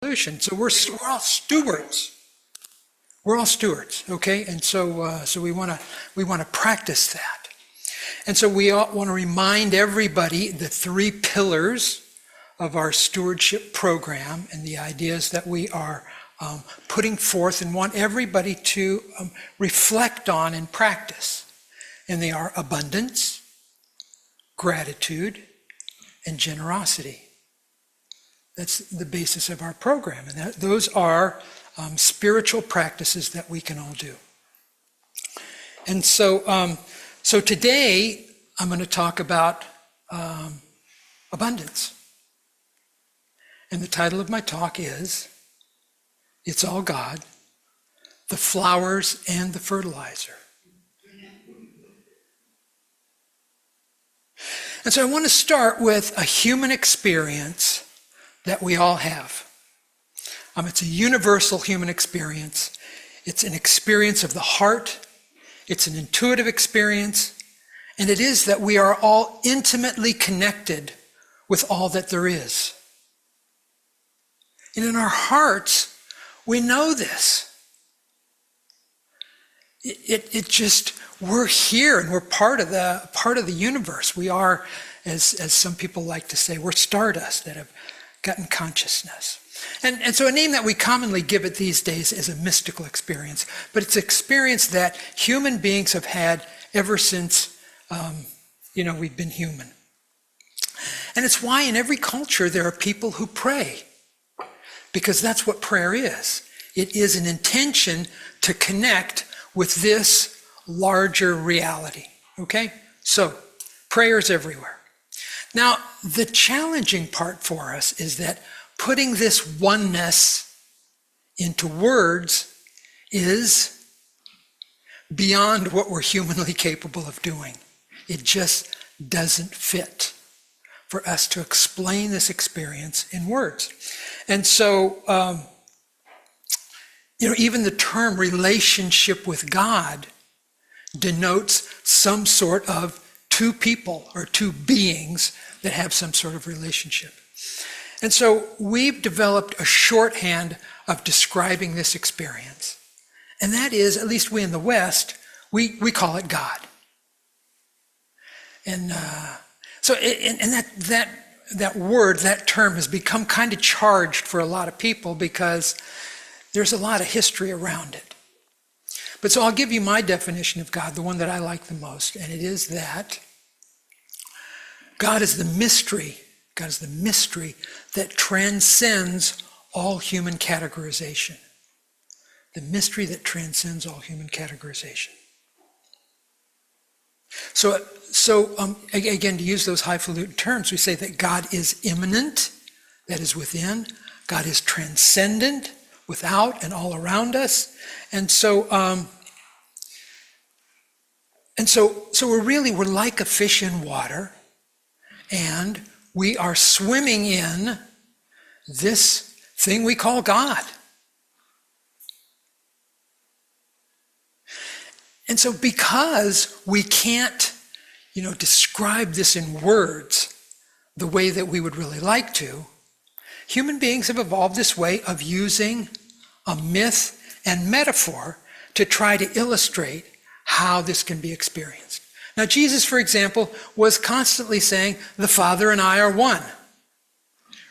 solution. So we're all stewards. We're all stewards, okay? And so we want to practice that. And so we want to remind everybody the 3 pillars of our stewardship program and the ideas that we are putting forth and want everybody to reflect on and practice. And they are abundance, gratitude, and generosity. That's the basis of our program. And those are spiritual practices that we can all do. And so, so today I'm going to talk about abundance. And the title of my talk is, It's All God, the Flowers and the Fertilizer. And so I want to start with a human experience that we all have. It's a universal human experience. It's an experience of the heart. It's an intuitive experience. And it is that we are all intimately connected with all that there is. And in our hearts, we know this. It just, we're here and we're part of the universe. We are, as some people like to say, we're stardust that have gotten consciousness. And so a name that we commonly give it these days is a mystical experience, but it's an experience that human beings have had ever since, we've been human. And it's why in every culture there are people who pray, because that's what prayer is. It is an intention to connect with this larger reality, okay? So, prayer's everywhere. Now, the challenging part for us is that putting this oneness into words is beyond what we're humanly capable of doing. It just doesn't fit for us to explain this experience in words. And so, even the term relationship with God denotes some sort of 2 people or 2 beings that have some sort of relationship. And so we've developed a shorthand of describing this experience. And that is, at least we in the West, we call it God. And that word, that term has become kind of charged for a lot of people because there's a lot of history around it. But so I'll give you my definition of God, the one that I like the most, and it is that God is the mystery. God is the mystery that transcends all human categorization. The mystery that transcends all human categorization. So again, to use those highfalutin terms, we say that God is immanent, that is within. God is transcendent, without and all around us. And so we're like a fish in water, and we are swimming in this thing we call God. And so because we can't, describe this in words the way that we would really like to, human beings have evolved this way of using a myth and metaphor to try to illustrate how this can be experienced. Now, Jesus, for example, was constantly saying, the Father and I are one,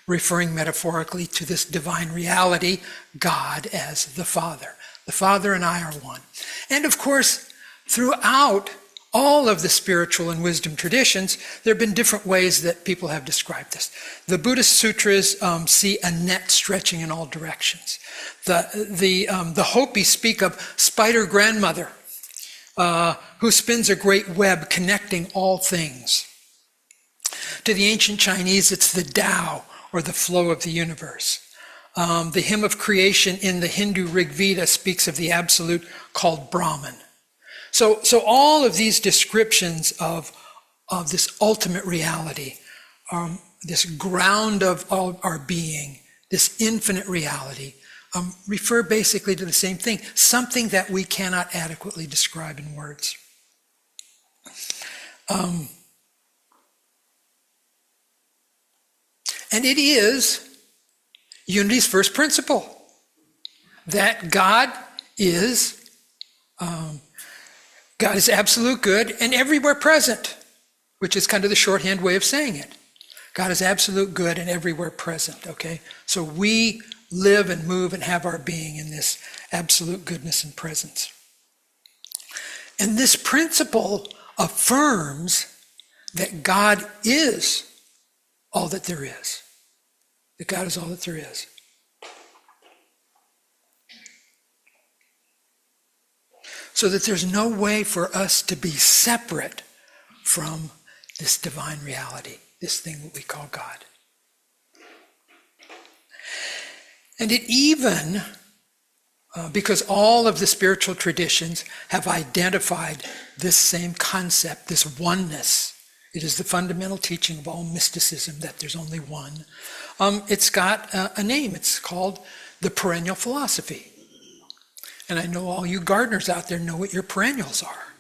referring metaphorically to this divine reality, God as the Father. The Father and I are one. And of course, throughout all of the spiritual and wisdom traditions, there have been different ways that people have described this. The Buddhist sutras see a net stretching in all directions. The Hopi speak of spider grandmother, who spins a great web connecting all things. To the ancient Chinese, it's the Tao, or the flow of the universe. The hymn of creation in the Hindu Rig Veda speaks of the absolute called Brahman. So all of these descriptions of this ultimate reality, this ground of all our being, this infinite reality, refer basically to the same thing, something that we cannot adequately describe in words. And it is Unity's first principle, that God is absolute good and everywhere present, which is kind of the shorthand way of saying it. God is absolute good and everywhere present, okay? So we live and move and have our being in this absolute goodness and presence. And this principle affirms that God is all that there is. That God is all that there is. So that there's no way for us to be separate from this divine reality, this thing that we call God. And it even, because all of the spiritual traditions have identified this same concept, this oneness. It is the fundamental teaching of all mysticism that there's only one. It's got a name. It's called the perennial philosophy. And I know all you gardeners out there know what your perennials are.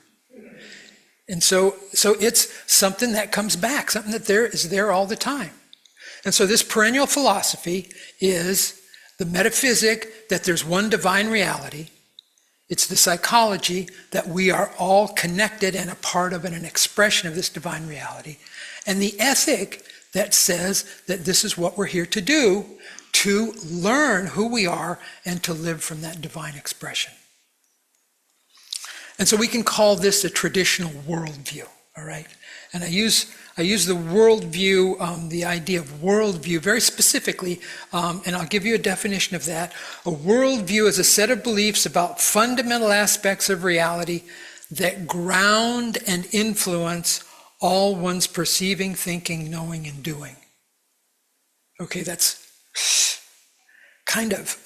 And so it's something that comes back, something that is there all the time. And so this perennial philosophy is the metaphysic that there's one divine reality. It's the psychology that we are all connected and a part of and an expression of this divine reality. And the ethic that says that this is what we're here to do, to learn who we are and to live from that divine expression. And so we can call this a traditional worldview, all right? And I use the worldview, the idea of worldview very specifically, and I'll give you a definition of that. A worldview is a set of beliefs about fundamental aspects of reality that ground and influence all one's perceiving, thinking, knowing, and doing. Okay, that's kind of...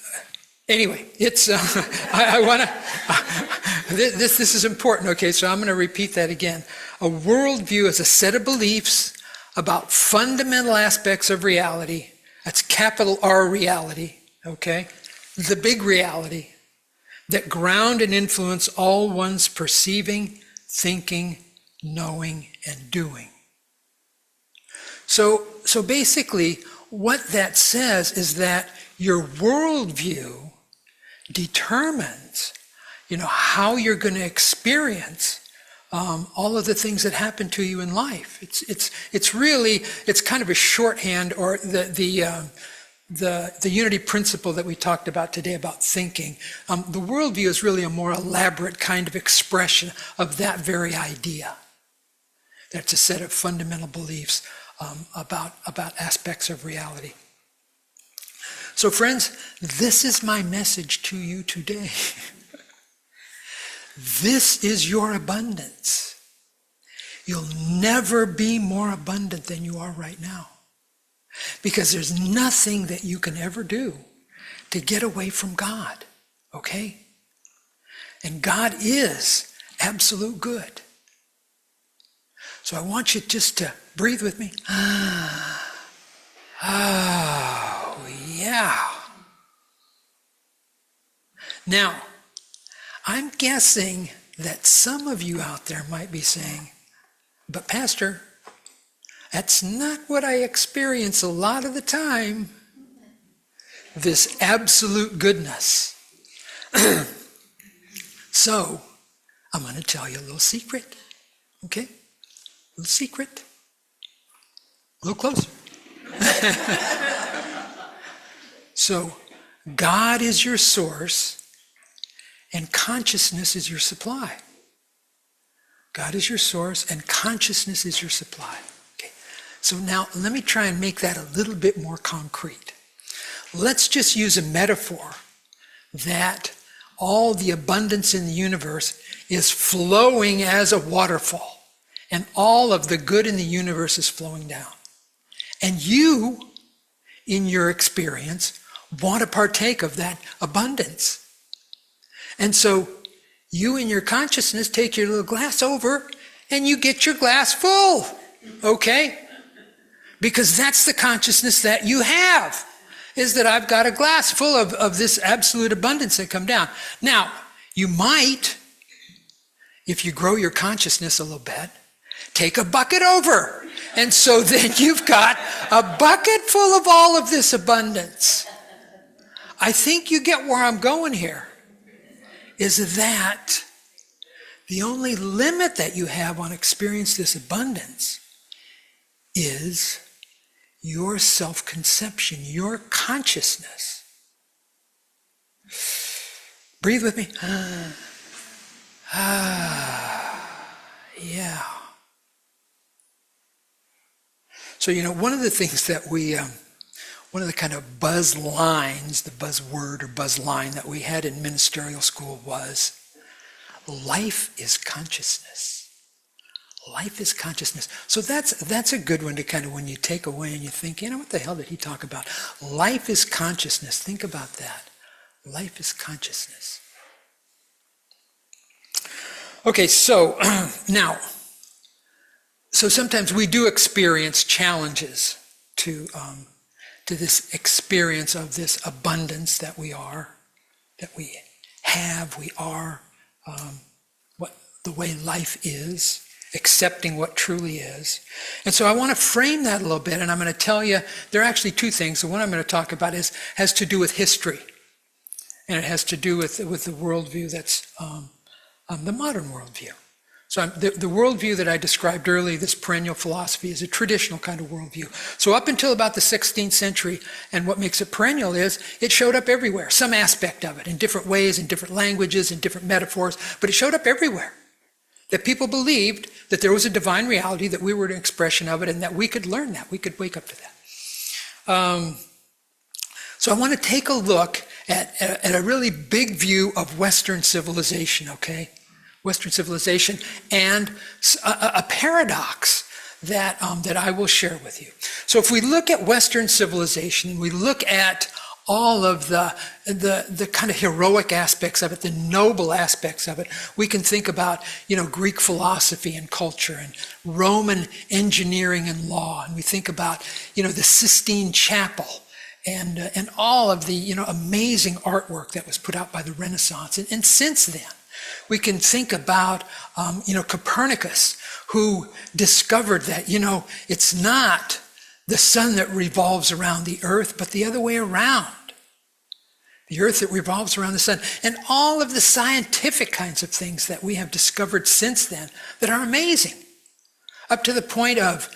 Anyway, it's I want to. This is important. Okay, so I'm going to repeat that again. A worldview is a set of beliefs about fundamental aspects of reality. That's capital R reality. Okay, the big reality that ground and influence all one's perceiving, thinking, knowing, and doing. So basically, what that says is that your worldview determines, how you're going to experience all of the things that happen to you in life. It's kind of a shorthand, or the unity principle that we talked about today about thinking. The worldview is really a more elaborate kind of expression of that very idea. That's a set of fundamental beliefs about aspects of reality. So friends, this is my message to you today. This is your abundance. You'll never be more abundant than you are right now. Because there's nothing that you can ever do to get away from God. Okay? And God is absolute good. So I want you just to breathe with me. Oh, yeah. Now, I'm guessing that some of you out there might be saying, but Pastor, that's not what I experience a lot of the time. This absolute goodness. So, I'm going to tell you a little secret. Okay? A little secret. A little closer. So, God is your source and consciousness is your supply. God is your source and consciousness is your supply. Okay. So now let me try and make that a little bit more concrete. Let's just use a metaphor that all the abundance in the universe is flowing as a waterfall, and all of the good in the universe is flowing down. And you, in your experience, want to partake of that abundance. And so you in your consciousness take your little glass over and you get your glass full, okay? Because that's the consciousness that you have, is that I've got a glass full of this absolute abundance that come down. Now, you might, if you grow your consciousness a little bit, take a bucket over. And so then you've got a bucket full of all of this abundance. I think you get where I'm going here, is that the only limit that you have on experience this abundance is your self-conception, your consciousness. Breathe with me. Yeah. So, one of the things that one of the kind of buzz lines, the buzzword or buzz line that we had in ministerial school was, life is consciousness. Life is consciousness. So that's a good one to kind of, when you take away and you think, what the hell did he talk about? Life is consciousness. Think about that. Life is consciousness. Okay, so now, so sometimes we do experience challenges to this experience of this abundance that we are, that we have, we are, what the way life is, accepting what truly is. And so I want to frame that a little bit, and I'm going to tell you, there are actually two things. The one I'm going to talk about has to do with history, and it has to do with the worldview that's the modern worldview. So the worldview that I described earlier, this perennial philosophy, is a traditional kind of worldview. So up until about the 16th century, and what makes it perennial is it showed up everywhere, some aspect of it, in different ways, in different languages, in different metaphors, but it showed up everywhere. That people believed that there was a divine reality, that we were an expression of it, and that we could learn that, we could wake up to that. So I want to take a look at a really big view of Western civilization, okay? Western civilization, and a paradox that I will share with you. So if we look at Western civilization, we look at all of the kind of heroic aspects of it, the noble aspects of it, we can think about, Greek philosophy and culture, and Roman engineering and law, and we think about, the Sistine Chapel, and all of the, amazing artwork that was put out by the Renaissance. And since then, we can think about, Copernicus, who discovered that, it's not the sun that revolves around the earth, but the other way around. The earth that revolves around the sun. And all of the scientific kinds of things that we have discovered since then that are amazing. Up to the point of,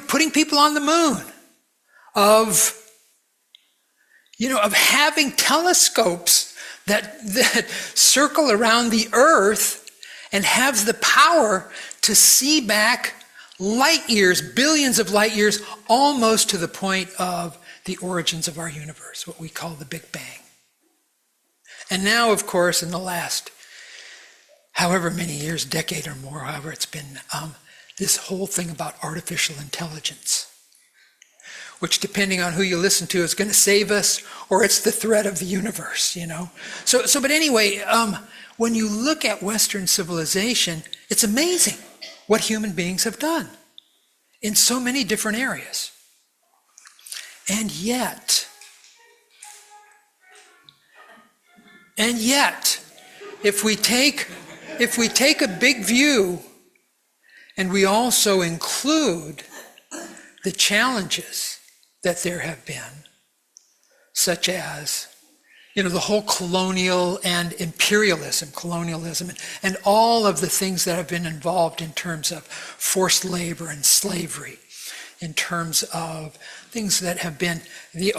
putting people on the moon, of having telescopes that circle around the earth and have the power to see back light years, billions of light years, almost to the point of the origins of our universe, what we call the Big Bang. And now, of course, in the last however many years, decade or more, however it's been, this whole thing about artificial intelligence, which, depending on who you listen to, is going to save us, or it's the threat of the universe, So, but anyway, when you look at Western civilization, it's amazing what human beings have done in so many different areas. And yet, if we take a big view, and we also include the challenges that there have been, such as, the whole colonialism, and all of the things that have been involved in terms of forced labor and slavery, in terms of things that have been the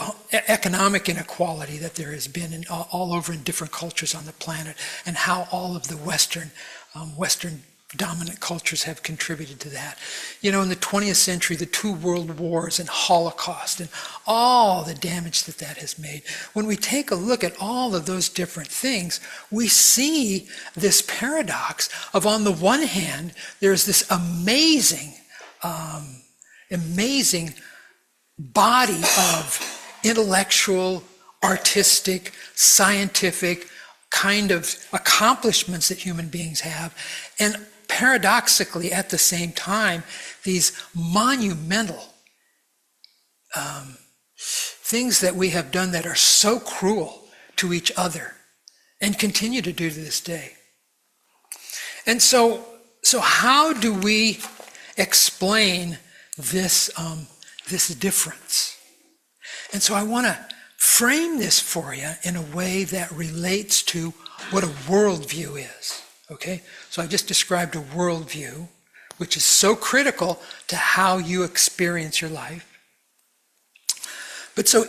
economic inequality that there has been all over in different cultures on the planet, and how all of the Western dominant cultures have contributed to that. In the 20th century, the 2 world wars and Holocaust and all the damage that has made. When we take a look at all of those different things, we see this paradox of, on the one hand, there's this amazing body of intellectual, artistic, scientific kind of accomplishments that human beings have, and paradoxically, at the same time, these monumental things that we have done that are so cruel to each other and continue to do to this day. And so how do we explain this difference? And so I want to frame this for you in a way that relates to what a worldview is. Okay? So I just described a worldview, which is so critical to how you experience your life. But so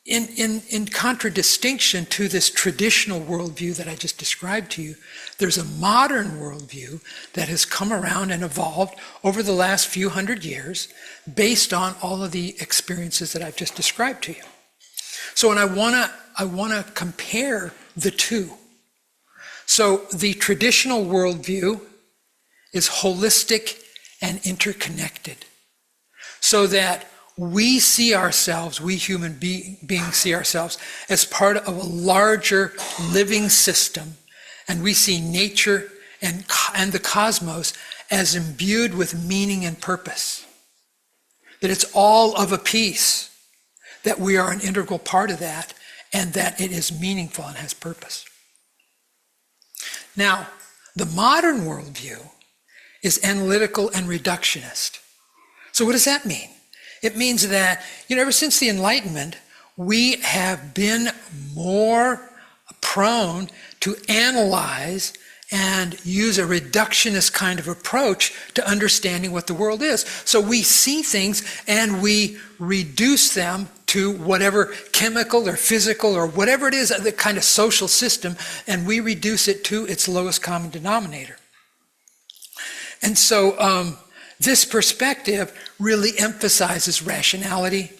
in contradistinction to this traditional worldview that I just described to you, there's a modern worldview that has come around and evolved over the last few hundred years based on all of the experiences that I've just described to you. So and I want to compare the two. So the traditional worldview is holistic and interconnected, so that we see ourselves, we human beings see ourselves as part of a larger living system, and we see nature and the cosmos as imbued with meaning and purpose. That it's all of a piece, that we are an integral part of that, and that it is meaningful and has purpose. Now, the modern worldview is analytical and reductionist. So what does that mean? It means that, ever since the Enlightenment, we have been more prone to analyze and use a reductionist kind of approach to understanding what the world is. So we see things and we reduce them to whatever chemical or physical or whatever it is, the kind of social system, and we reduce it to its lowest common denominator. And so this perspective really emphasizes rationality,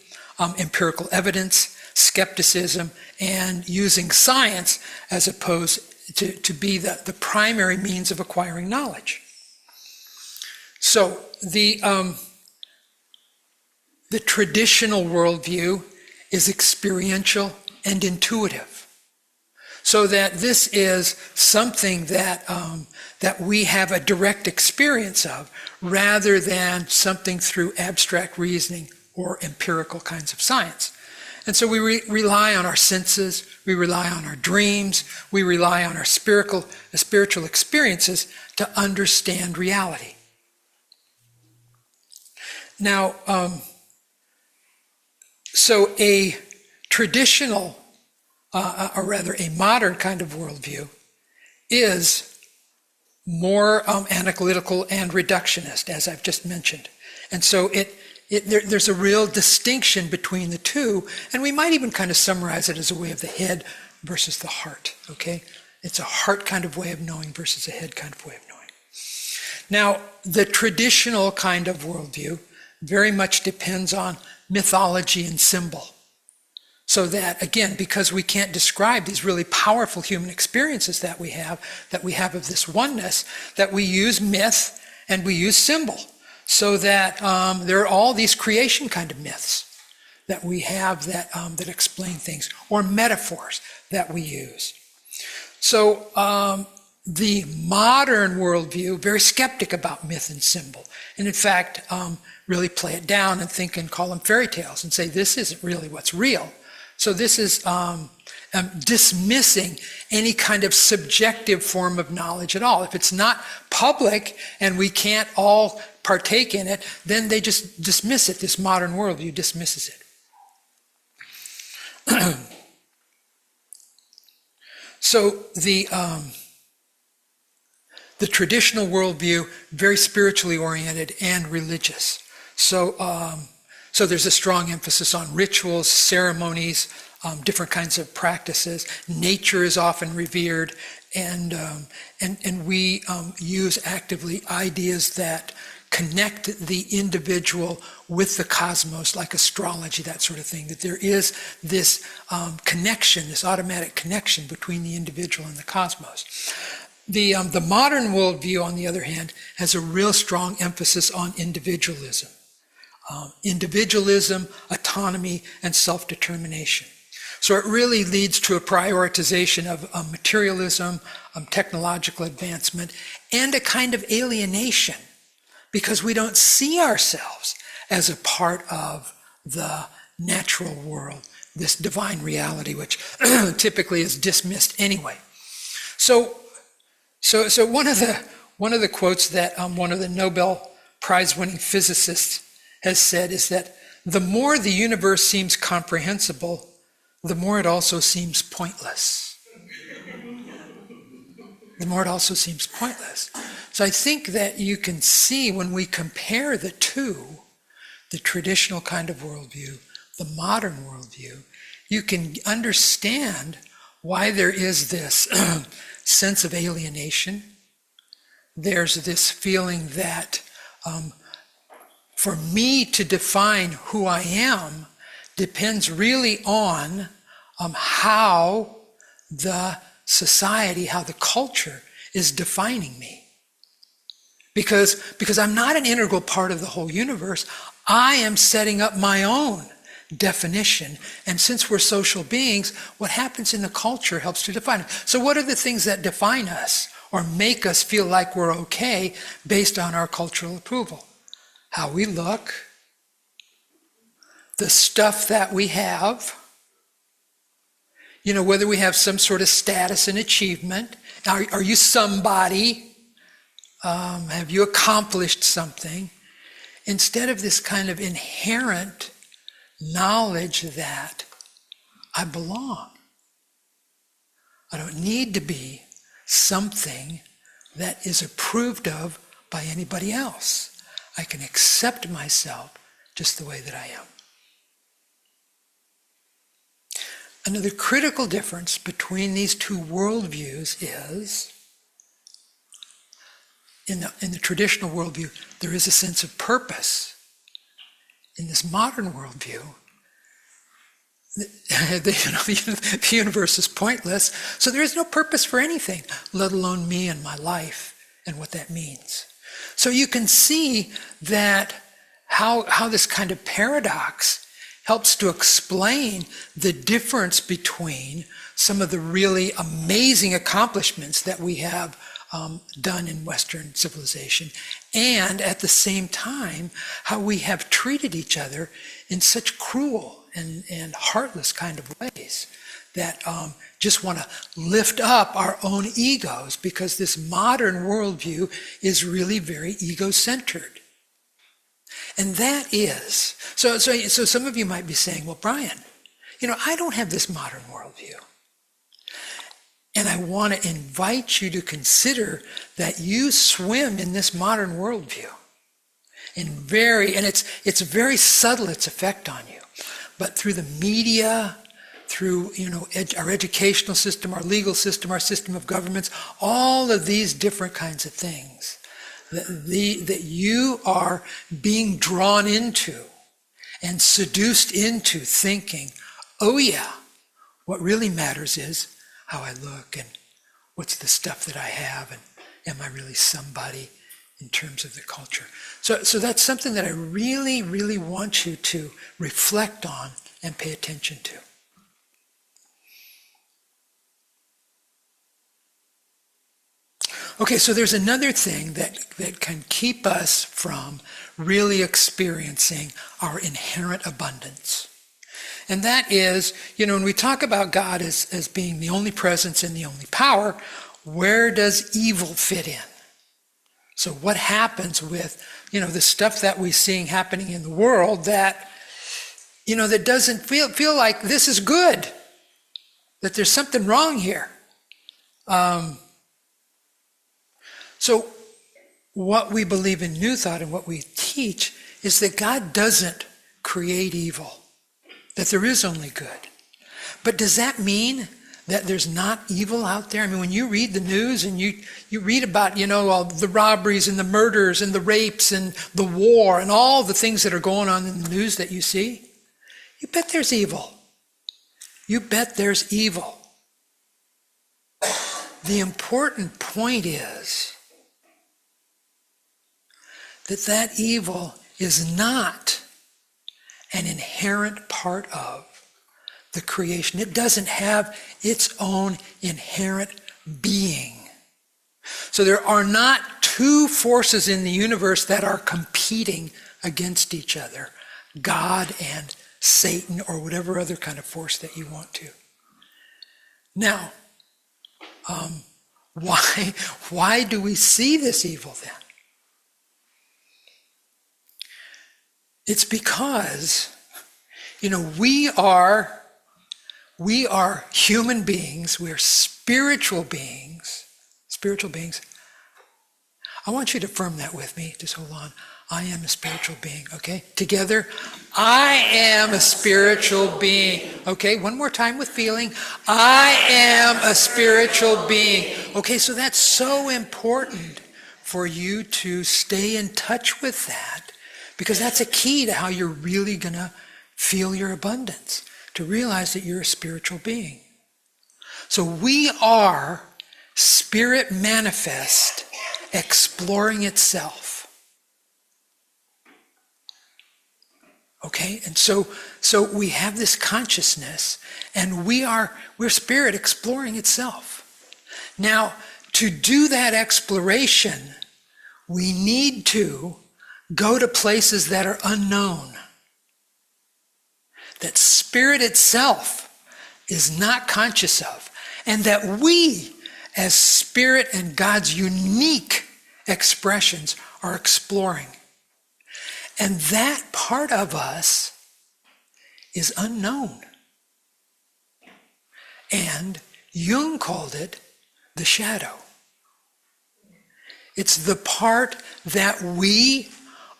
empirical evidence, skepticism, and using science as opposed to be the primary means of acquiring knowledge. So the traditional worldview is experiential and intuitive. So that this is something that we have a direct experience of, rather than something through abstract reasoning or empirical kinds of science. And so we rely on our senses, we rely on our dreams, we rely on our spiritual experiences to understand reality. Now, so a traditional, or rather a modern kind of worldview is more analytical and reductionist, as I've just mentioned. And so there's a real distinction between the two, and we might even kind of summarize it as a way of the head versus the heart, okay? It's a heart kind of way of knowing versus a head kind of way of knowing. Now, the traditional kind of worldview very much depends on mythology and symbol. So that, again, because we can't describe these really powerful human experiences that we have of this oneness, that we use myth and we use symbol. So that there are all these creation kind of myths that we have that explain things, or metaphors that we use. So the modern worldview, very skeptic about myth and symbol, and in fact really play it down and think and call them fairy tales and say this isn't really what's real. So this is dismissing any kind of subjective form of knowledge at all. If it's not public and we can't all partake in it, then they just dismiss it. This modern worldview dismisses it. So the traditional worldview, very spiritually oriented and religious. So there's a strong emphasis on rituals, ceremonies, different kinds of practices. Nature is often revered, and we use actively ideas that connect the individual with the cosmos, like astrology, that sort of thing. That there is this connection, this automatic connection between the individual and the cosmos. The modern worldview, on the other hand, has a real strong emphasis on individualism. Individualism, autonomy, and self-determination. So it really leads to a prioritization of materialism, technological advancement, and a kind of alienation, because we don't see ourselves as a part of the natural world, this divine reality, which typically is dismissed anyway. So one of the quotes that one of the Nobel Prize-winning physicists has said is that the more the universe seems comprehensible, the more it also seems pointless. The more it also seems pointless. So I think that you can see when we compare the two, the traditional kind of worldview, the modern worldview, you can understand why there is this sense of alienation. There's this feeling that for me to define who I am depends really on how the society, how the culture is defining me. Because I'm not an integral part of the whole universe, I am setting up my own definition. And since we're social beings, what happens in the culture helps to define it. So what are the things that define us or make us feel like we're okay based on our cultural approval? How we look, the stuff that we have, whether we have some sort of status and achievement. Are you somebody? Have you accomplished something? Instead of this kind of inherent knowledge that I belong. I don't need to be something that is approved of by anybody else. I can accept myself just the way that I am. Another critical difference between these two worldviews is, in the traditional worldview, there is a sense of purpose. In this modern worldview, the universe is pointless, so there is no purpose for anything, let alone me and my life and what that means. So you can see that how this kind of paradox helps to explain the difference between some of the really amazing accomplishments that we have done in Western civilization, and at the same time, how we have treated each other in such cruel and heartless kind of ways that just want to lift up our own egos, because this modern worldview is really very ego-centered. And that is, so some of you might be saying, well, Brian, I don't have this modern worldview. And I want to invite you to consider that you swim in this modern worldview. And it's very subtle, its effect on you. But through the media, through our educational system, our legal system, our system of governments, all of these different kinds of things that you are being drawn into and seduced into thinking, oh yeah, what really matters is how I look and what's the stuff that I have, and am I really somebody in terms of the culture. So that's something that I really, really want you to reflect on and pay attention to. Okay, so there's another thing that can keep us from really experiencing our inherent abundance. And that is, when we talk about God as being the only presence and the only power, where does evil fit in? So what happens with, the stuff that we're seeing happening in the world that, that doesn't feel like this is good, that there's something wrong here. So what we believe in New Thought and what we teach is that God doesn't create evil, that there is only good. But does that mean that there's not evil out there? I mean, when you read the news and you read about, all the robberies and the murders and the rapes and the war and all the things that are going on in the news that you see, you bet there's evil. You bet there's evil. The important point is that evil is not an inherent part of the creation. It doesn't have its own inherent being. So there are not two forces in the universe that are competing against each other, God and Satan, or whatever other kind of force that you want to. Now, why do we see this evil then? It's because, we are we are human beings. We are spiritual beings. Spiritual beings. I want you to affirm that with me. Just hold on. I am a spiritual being. Okay? Together. I am a spiritual being. Okay? One more time with feeling. I am a spiritual being. Okay, so that's so important for you to stay in touch with that, because that's a key to how you're really going to feel your abundance, to realize that you're a spiritual being. So we are spirit manifest, exploring itself. Okay, and so we have this consciousness, and we're spirit exploring itself. Now, to do that exploration, we need to go to places that are unknown, that spirit itself is not conscious of, and that we, as spirit and God's unique expressions, are exploring. And that part of us is unknown. And Jung called it the shadow. It's the part that we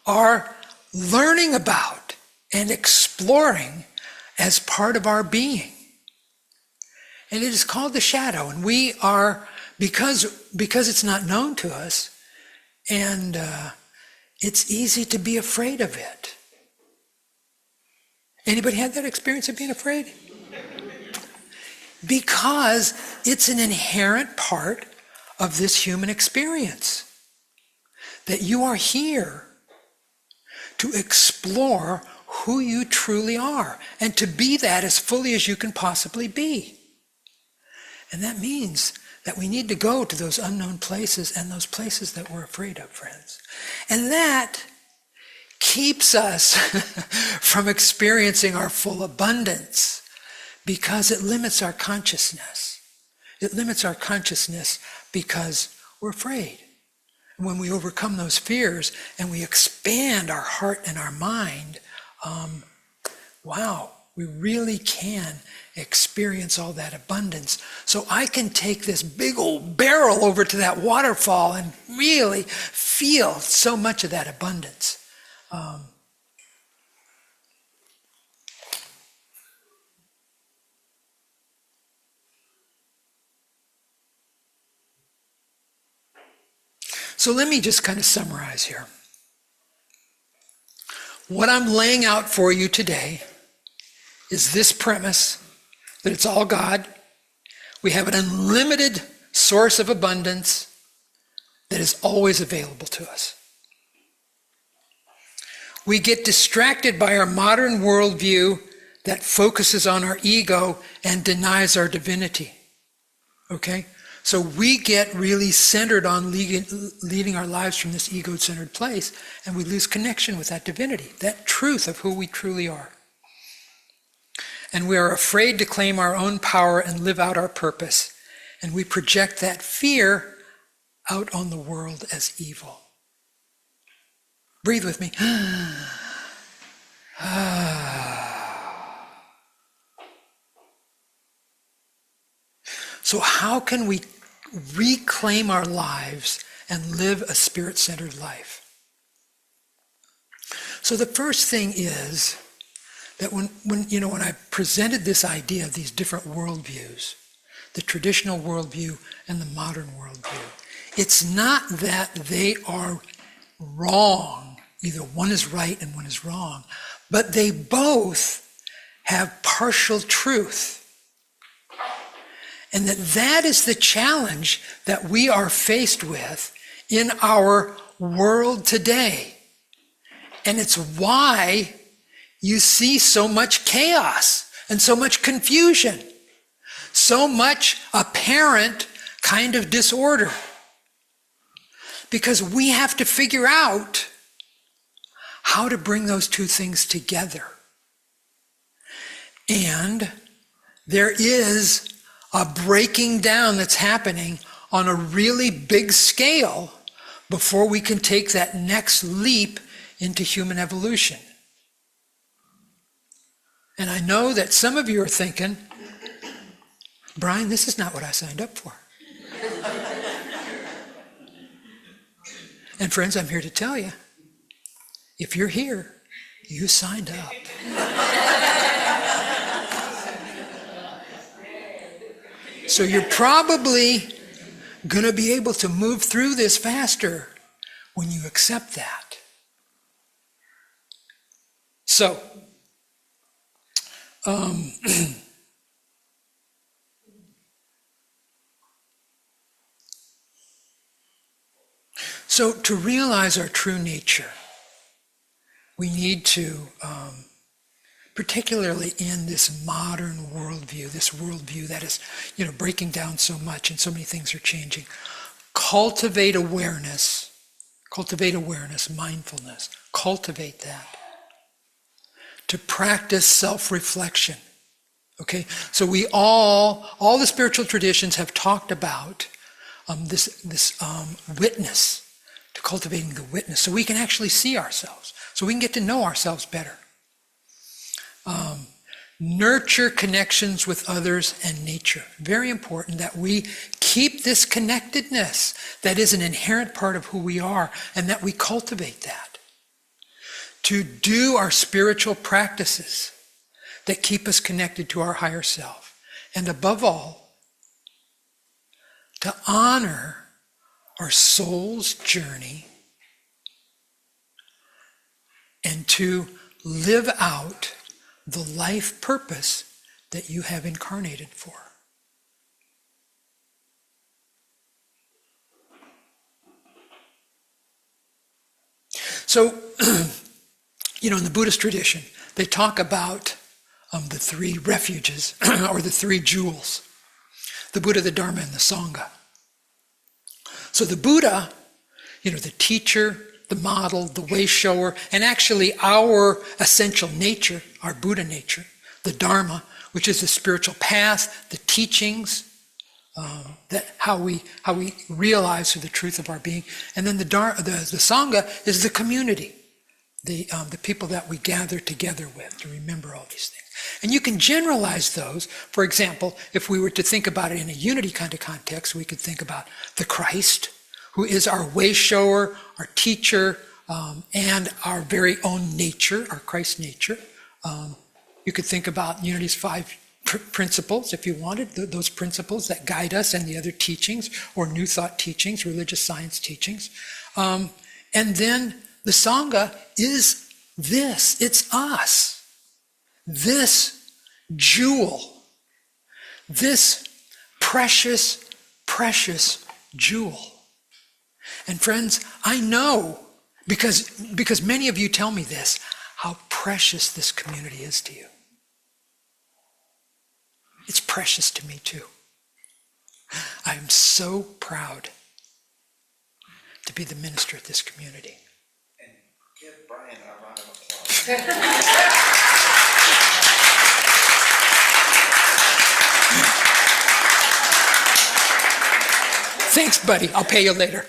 are learning about and exploring as part of our being. And it is called the shadow. And we are, because it's not known to us, and it's easy to be afraid of it. Anybody had that experience of being afraid? Because it's an inherent part of this human experience. That you are here to explore who you truly are, and to be that as fully as you can possibly be. And that means that we need to go to those unknown places and those places that we're afraid of, friends. And that keeps us from experiencing our full abundance, because it limits our consciousness. It limits our consciousness because we're afraid. When we overcome those fears and we expand our heart and our mind, wow, we really can experience all that abundance. So I can take this big old barrel over to that waterfall and really feel so much of that abundance. So let me just kind of summarize here. What I'm laying out for you today is this premise that it's all God. We have an unlimited source of abundance that is always available to us. We get distracted by our modern worldview that focuses on our ego and denies our divinity. Okay? So we get really centered on leading our lives from this ego-centered place, and we lose connection with that divinity, that truth of who we truly are. And we are afraid to claim our own power and live out our purpose, and we project that fear out on the world as evil. Breathe with me. So how can we reclaim our lives and live a spirit-centered life? So the first thing is that when I presented this idea of these different worldviews, the traditional worldview and the modern worldview, it's not that they are wrong, either one is right and one is wrong, but they both have partial truth. And that is the challenge that we are faced with in our world today. And it's why you see so much chaos and so much confusion, so much apparent kind of disorder. Because we have to figure out how to bring those two things together. And there is a breaking down that's happening on a really big scale before we can take that next leap into human evolution. And I know that some of you are thinking, Brian, this is not what I signed up for. And friends, I'm here to tell you, if you're here, you signed up. So you're probably going to be able to move through this faster when you accept that. So, so to realize our true nature, we need to, particularly in this modern worldview, this worldview that is, breaking down so much and so many things are changing, cultivate awareness, mindfulness, cultivate that. To practice self-reflection. Okay, so we all the spiritual traditions have talked about this witness, to cultivating the witness, so we can actually see ourselves, so we can get to know ourselves better. Nurture connections with others and nature. Very important that we keep this connectedness that is an inherent part of who we are, and that we cultivate that. To do our spiritual practices that keep us connected to our higher self. And above all, to honor our soul's journey and to live out the life purpose that you have incarnated for. So, in the Buddhist tradition, they talk about the three refuges, or the three jewels. The Buddha, the Dharma, and the Sangha. So the Buddha, the teacher, the model, the way shower, and actually our essential nature, our Buddha nature, the Dharma, which is the spiritual path, the teachings, that how we realize the truth of our being. And then the Sangha is the community, the people that we gather together with to remember all these things. And you can generalize those. For example, if we were to think about it in a unity kind of context, we could think about the Christ, who is our way shower, our teacher, and our very own nature, our Christ nature. You could think about unity's 5 principles, if you wanted, those principles that guide us, and the other teachings, or new thought teachings, religious science teachings. And then the Sangha is this, it's us. This jewel, this precious, precious jewel. And friends, I know, because many of you tell me this, how precious this community is to you. It's precious to me too. I am so proud to be the minister of this community. And give Brian a round of applause. Thanks, buddy. I'll pay you later.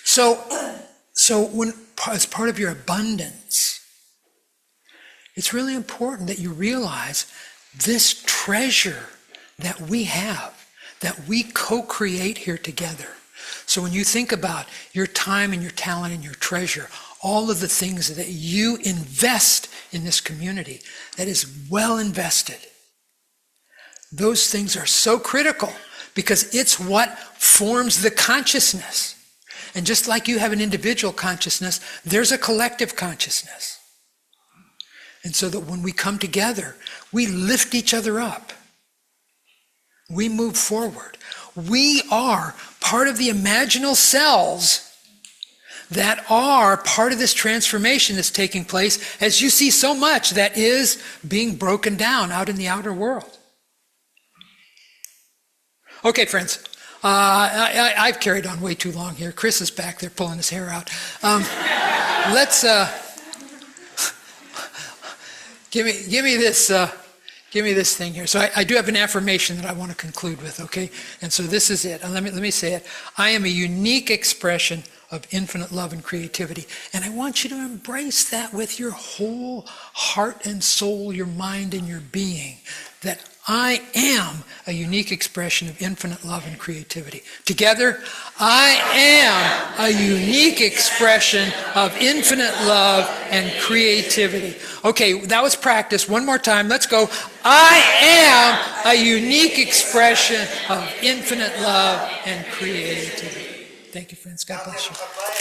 So when, as part of your abundance, it's really important that you realize this treasure that we have, that we co-create here together. So when you think about your time and your talent and your treasure, all of the things that you invest in this community, that is well invested. Those things are so critical because it's what forms the consciousness. And just like you have an individual consciousness, there's a collective consciousness. And so that when we come together, we lift each other up. We move forward. We are part of the imaginal cells that are part of this transformation that's taking place, as you see so much that is being broken down out in the outer world. Okay, friends, I've carried on way too long here. Chris is back there pulling his hair out. Let's give me this thing here. So I do have an affirmation that I want to conclude with. Okay, and so this is it. And let me say it. I am a unique expression of infinite love and creativity. And I want you to embrace that with your whole heart and soul, your mind and your being, that I am a unique expression of infinite love and creativity. Together, I am a unique expression of infinite love and creativity. Okay, that was practice. One more time. Let's go. I am a unique expression of infinite love and creativity. Thank you, friends. God bless you.